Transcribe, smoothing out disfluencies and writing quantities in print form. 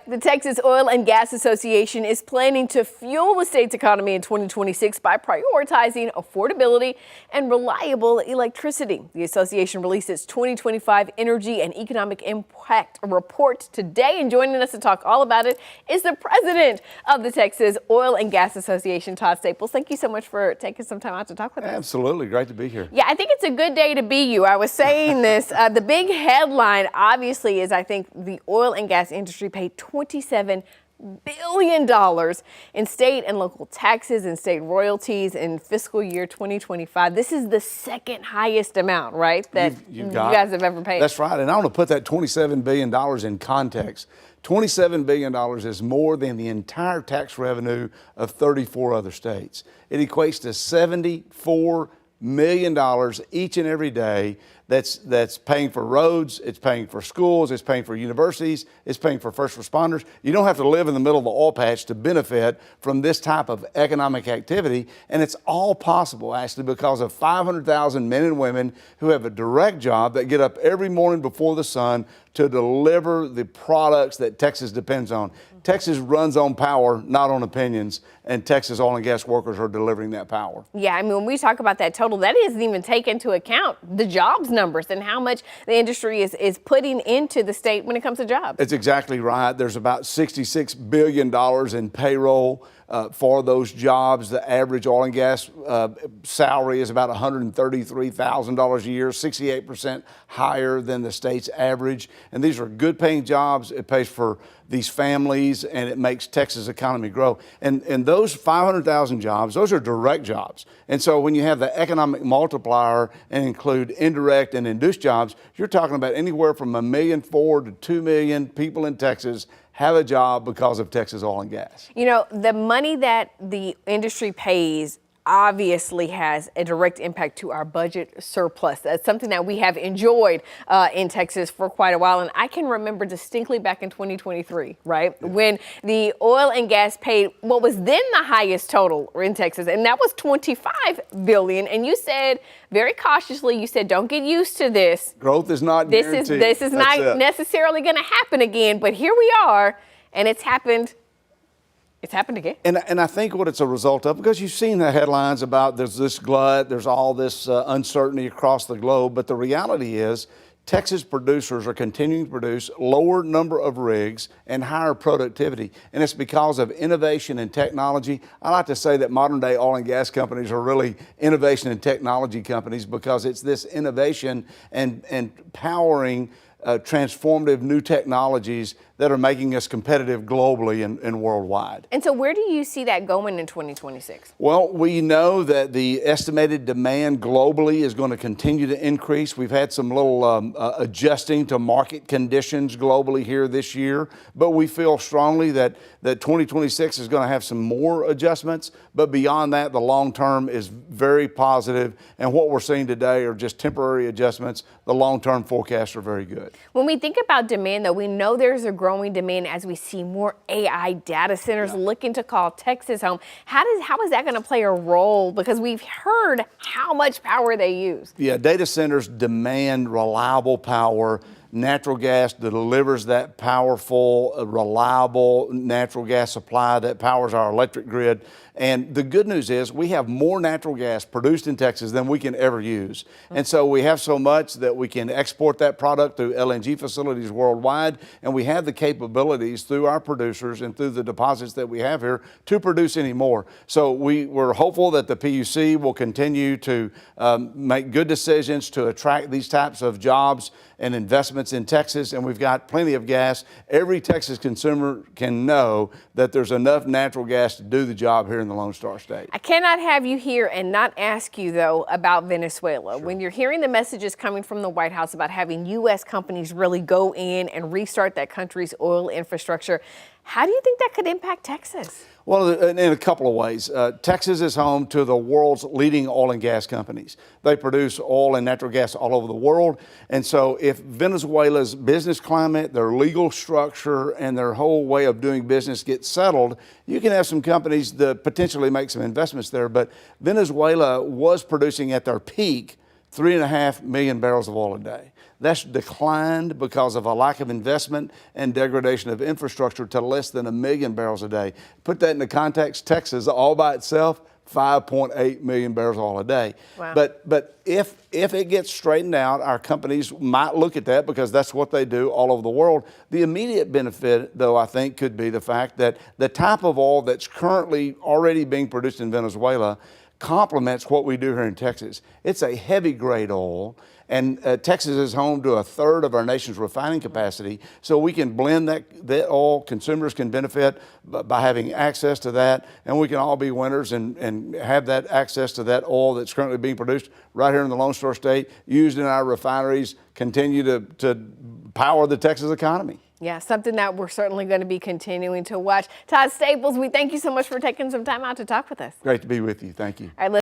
The Texas Oil and Gas Association is planning to fuel the state's economy in 2026 by prioritizing affordability and reliable electricity. The association released its 2025 Energy and Economic Impact Report today, and joining us to talk all about it is the president of the Texas Oil and Gas Association, Todd Staples. Thank you so much for taking some time out to talk with us. Absolutely. Great to be here. Yeah, I think it's a good day to be you. I was saying this. The big headline, obviously, is I think the oil and gas industry paid $27 billion in state and local taxes and state royalties in fiscal year 2025. This is the second highest amount, right, that you guys have ever paid. That's right. And I want to put that $27 billion in context. $27 billion is more than the entire tax revenue of 34 other states. It equates to $74 million each and every day. That's paying for roads, it's paying for schools, it's paying for universities, it's paying for first responders. You don't have to live in the middle of the oil patch to benefit from this type of economic activity. And it's all possible, actually, because of 500,000 men and women who have a direct job that get up every morning before the sun to deliver the products that Texas depends on. Texas runs on power, not on opinions, and Texas oil and gas workers are delivering that power. Yeah, I mean, when we talk about that total, that doesn't even take into account the jobs numbers and how much the industry is putting into the state when it comes to jobs. It's exactly right. There's about $66 billion in payroll for those jobs. The average oil and gas salary is about $133,000 a year, 68% higher than the state's average. And these are good paying jobs. It pays for these families and it makes Texas economy grow. And those 500,000 jobs, those are direct jobs. And so when you have the economic multiplier and include indirect and induced jobs, you're talking about anywhere from 1.4 million to 2 million people in Texas have a job because of Texas oil and gas. You know, the money that the industry pays obviously has a direct impact to our budget surplus. That's something that we have enjoyed in Texas for quite a while. And I can remember distinctly back in 2023, right, when the oil and gas paid what was then the highest total in Texas, and that was $25 billion. And you said, very cautiously, you said, don't get used to this. Growth is not guaranteed. This is not necessarily going to happen again, but here we are, and it's happened. It's happened again. And I think what it's a result of, because you've seen the headlines about there's this glut, there's all this uncertainty across the globe, but the reality is Texas producers are continuing to produce lower number of rigs and higher productivity. And it's because of innovation and technology. I like to say that modern day oil and gas companies are really innovation and technology companies, because it's this innovation and powering transformative new technologies that are making us competitive globally and worldwide. And so where do you see that going in 2026? Well, we know that the estimated demand globally is going to continue to increase. We've had some little adjusting to market conditions globally here this year, but we feel strongly that 2026 is going to have some more adjustments. But beyond that, the long term is very positive, and what we're seeing today are just temporary adjustments. The long-term forecasts are very good. When we think about demand, though, we know there's a growing demand as we see more AI data centers looking to call Texas home. How is that going to play a role? Because we've heard how much power they use. Yeah, data centers demand reliable power. Natural gas delivers that powerful, reliable natural gas supply that powers our electric grid. And the good news is we have more natural gas produced in Texas than we can ever use. And so we have so much that we can export that product through LNG facilities worldwide. And we have the capabilities through our producers and through the deposits that we have here to produce any more. So we're hopeful that the PUC will continue to make good decisions to attract these types of jobs and investments in Texas, and we've got plenty of gas. Every Texas consumer can know that there's enough natural gas to do the job here in the Lone Star State. I cannot have you here and not ask you, though, about Venezuela. Sure. When you're hearing the messages coming from the White House about having U.S. companies really go in and restart that country's oil infrastructure, how do you think that could impact Texas? Well, in a couple of ways. Texas is home to the world's leading oil and gas companies. They produce oil and natural gas all over the world. And so if Venezuela's business climate, their legal structure, and their whole way of doing business gets settled, you can have some companies that potentially make some investments there. But Venezuela was producing at their peak 3.5 million barrels of oil a day. That's declined because of a lack of investment and degradation of infrastructure to less than 1 million barrels a day. Put that into context, Texas all by itself, 5.8 million barrels of oil a day. Wow. But if it gets straightened out, our companies might look at that because that's what they do all over the world. The immediate benefit, though, I think could be the fact that the type of oil that's currently already being produced in Venezuela complements what we do here in Texas. It's a heavy grade oil, and Texas is home to 1/3 of our nation's refining capacity, so we can blend that oil. Consumers can benefit by having access to that, and we can all be winners and have that access to that oil that's currently being produced right here in the Lone Star State, used in our refineries, continue to power the Texas economy. Yeah, something that we're certainly going to be continuing to watch. Todd Staples, we thank you so much for taking some time out to talk with us. Great to be with you. Thank you. All right,